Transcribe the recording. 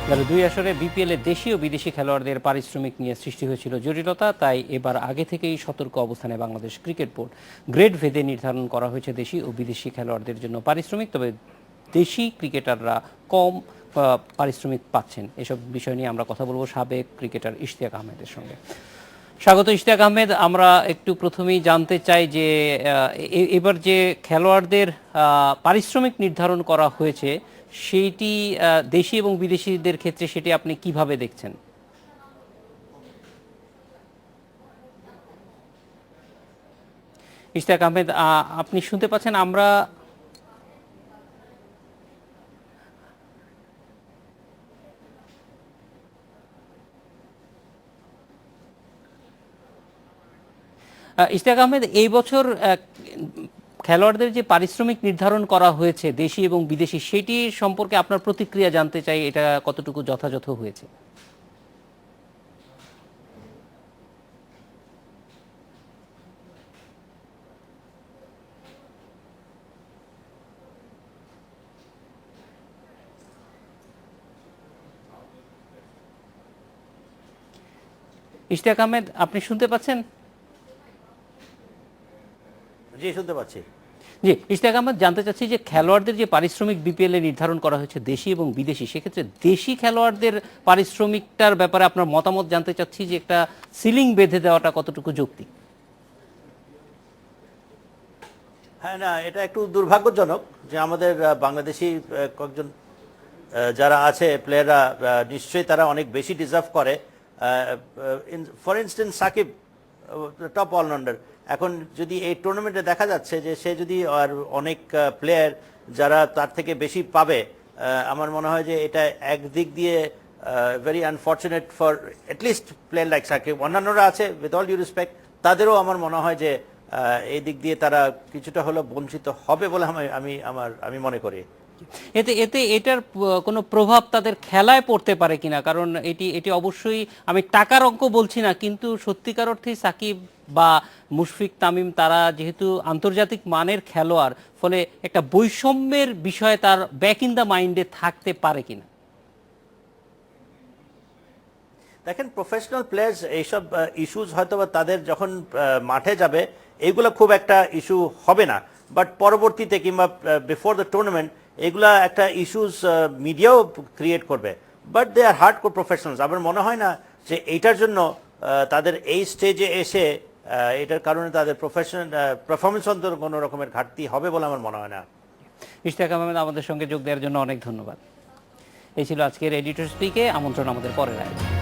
গেল 2 আসরে বিপিএলে দেশি ও বিদেশি খেলোয়াড়দের পারিশ্রমিক নিয়ে সৃষ্টি হয়েছিল জটিলতা, তাই এবার আগে থেকেই সতর্ক অবস্থানে বাংলাদেশ ক্রিকেট বোর্ড। গ্রেড ভেদে নির্ধারণ করা হয়েছে দেশি ও বিদেশি খেলোয়াড়দের জন্য পারিশ্রমিক, তবে দেশি ক্রিকেটাররা কম পারিশ্রমিক পাচ্ছেন। এসব বিষয় নিয়ে আমরা কথা বলবো সাবেক ক্রিকেটার ইশতিয়াক আহমেদের সঙ্গে। স্বাগত ইশতিয়াক আহমেদ। আমরা একটু প্রথমেই জানতে চাই যে এবার যে খেলোয়াড়দের পারিশ্রমিক নির্ধারণ করা হয়েছে সেইটি দেশি এবং বিদেশিদের ক্ষেত্রে সেটি আপনি কিভাবে দেখছেন? ইশতিয়াক আহমেদ, আপনি শুনতে পাচ্ছেন? আমরা ইশতিয়াক আহমেদ, এই বছর খেলোয়াড়দের যে পারিশ্রমিক নির্ধারণ করা হয়েছে দেশি এবং বিদেশি, সেটি সম্পর্কে আপনার প্রতিক্রিয়া জানতে চাই। এটা কতটুকু যথাযথ হয়েছে? ইশতিয়াক আহমেদ, আপনি শুনতে পাচ্ছেন? জি, শুনতে পাচ্ছি। জি, ইশতিয়াক আহমেদ, জানতে চাচ্ছি যে খেলোয়াড়দের যে পারিশ্রমিক বিপিএল এ নির্ধারণ করা হয়েছে দেশি এবং বিদেশি, সেক্ষেত্রে দেশি খেলোয়াড়দের পারিশ্রমিকটার ব্যাপারে আপনার মতামত জানতে চাচ্ছি, যে একটা সিলিং বেঁধে দেওয়াটা কতটুকু যৌক্তিক? হ্যাঁ, না, এটা একটু দুর্ভাগ্যজনক যে আমাদের বাংলাদেশি কয়েকজন যারা আছে প্লেয়াররা নিশ্চয়ই তারা অনেক বেশি ডিজার্ভ করে। For instance Shakib, top allrounder, এখন যদি এই টুর্নামেন্টে দেখা যাচ্ছে যে সে যদি আর অনেক প্লেয়ার যারা তার থেকে বেশি পাবে, আমার মনে হয় যে এটা একদিক দিয়ে very unfortunate for at least player like Shakib. অন্যান্যরা আছে, উইথ অল ডিউ রেসপেক্ট, তাদেরও আমার মনে হয় যে এই দিক দিয়ে তারা কিছুটা হলেও বঞ্চিত হবে বলে আমি মনে করি। এতে এতে এটার কোনো প্রভাব তাদের খেলায় পড়তে পারে কিনা? কারণ এটি এটি অবশ্যই, আমি টাকার অঙ্ক বলছি না, কিন্তু সত্যিকার অর্থেই সাকিব বা মুশফিক, তামিম তারা যেহেতু আন্তর্জাতিক মানের খেলোয়াড়, ফলে একটা বৈষম্যের বিষয় তার ব্যাক ইন দ্য মাইন্ডে থাকতে পারে কিনা? দেখেন, প্রফেশনাল প্লেয়ার্স এইসব ইস্যুজ হয়তো বা তাদের যখন মাঠে যাবে এইগুলো খুব একটা ইস্যু হবে না, বাট পরবর্তীতে কিংবা বিফোর দ্য টুর্নামেন্ট এগুলা একটা ইস্যুস মিডিয়াও ক্রিয়েট করবে। But they are hardcore professionals. আমার মনে হয় না যে এইটার জন্য তাদের এই স্টেজে এসে এটার কারণে তাদের পারফরমেন্স অন্তর কোনো রকমের ঘাটতি হবে বলে আমার মনে হয় না। ইশতিয়াক আহমেদ, আমাদের সঙ্গে যোগ দেওয়ার জন্য অনেক ধন্যবাদ। এই ছিল আজকের এডিটর স্পিকে। আমন্ত্রণ আমাদের পরের আয়োজন।